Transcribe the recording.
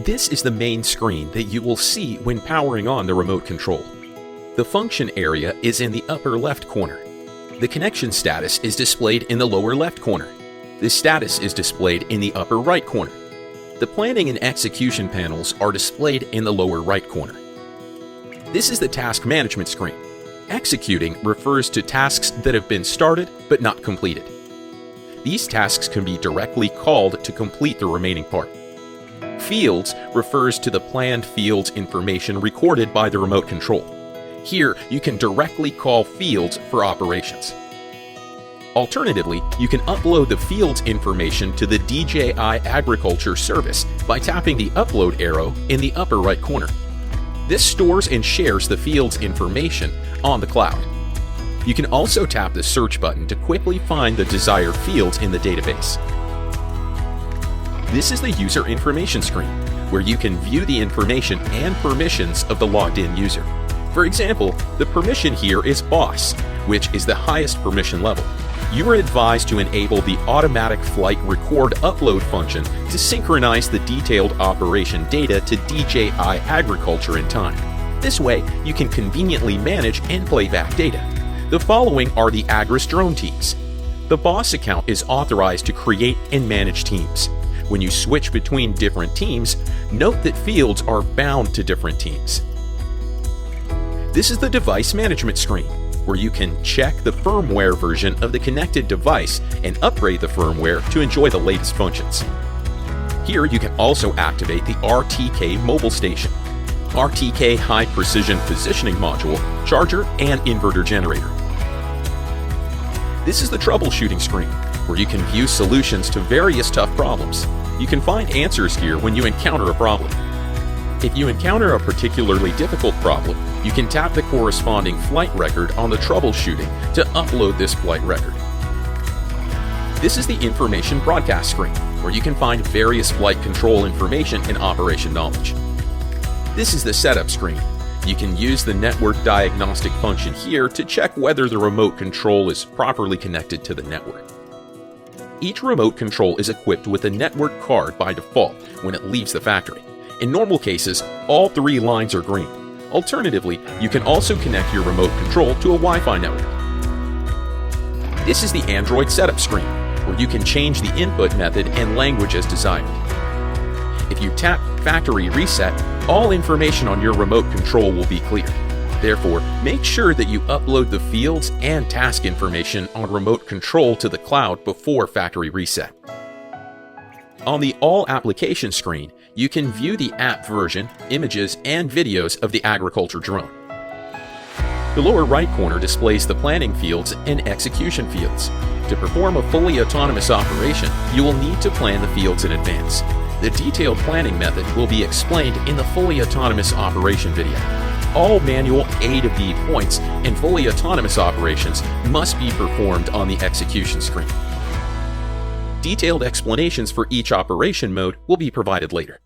This is the main screen that you will see when powering on the remote control. The function area is in the upper left corner. The connection status is displayed in the lower left corner. The status is displayed in the upper right corner. The planning and execution panels are displayed in the lower right corner. This is the task management screen. Executing refers to tasks that have been started but not completed. These tasks can be directly called to complete the remaining part. Fields refers to the planned fields information recorded by the remote control. Here, you can directly call fields for operations. Alternatively, you can upload the fields information to the DJI Agriculture service by tapping the upload arrow in the upper right corner. This stores and shares the fields information on the cloud. You can also tap the search button to quickly find the desired fields in the database. This is the user information screen, where you can view the information and permissions of the logged-in user. For example, the permission here is Boss, which is the highest permission level. You are advised to enable the automatic flight record upload function to synchronize the detailed operation data to DJI Agriculture in time. This way, you can conveniently manage and play back data. The following are the Agras drone teams. The Boss account is authorized to create and manage teams. When you switch between different teams, note that fields are bound to different teams. This is the device management screen, where you can check the firmware version of the connected device and upgrade the firmware to enjoy the latest functions. Here you can also activate the RTK mobile station, RTK high precision positioning module, charger, and inverter generator. This is the troubleshooting screen, where you can view solutions to various tough problems. You can find answers here when you encounter a problem. If you encounter a particularly difficult problem, you can tap the corresponding flight record on the troubleshooting to upload this flight record. This is the information broadcast screen, where you can find various flight control information and operation knowledge. This is the setup screen. You can use the network diagnostic function here to check whether the remote control is properly connected to the network. Each remote control is equipped with a network card by default when it leaves the factory. In normal cases, all 3 lines are green. Alternatively, you can also connect your remote control to a Wi-Fi network. This is the Android setup screen, where you can change the input method and language as desired. If you tap Factory Reset, all information on your remote control will be clear. Therefore, make sure that you upload the fields and task information on remote control to the cloud before Factory Reset. On the All Application screen, you can view the app version, images, and videos of the agriculture drone. The lower right corner displays the planning fields and execution fields. To perform a fully autonomous operation, you will need to plan the fields in advance. The detailed planning method will be explained in the fully autonomous operation video. All manual A to B points and fully autonomous operations must be performed on the execution screen. Detailed explanations for each operation mode will be provided later.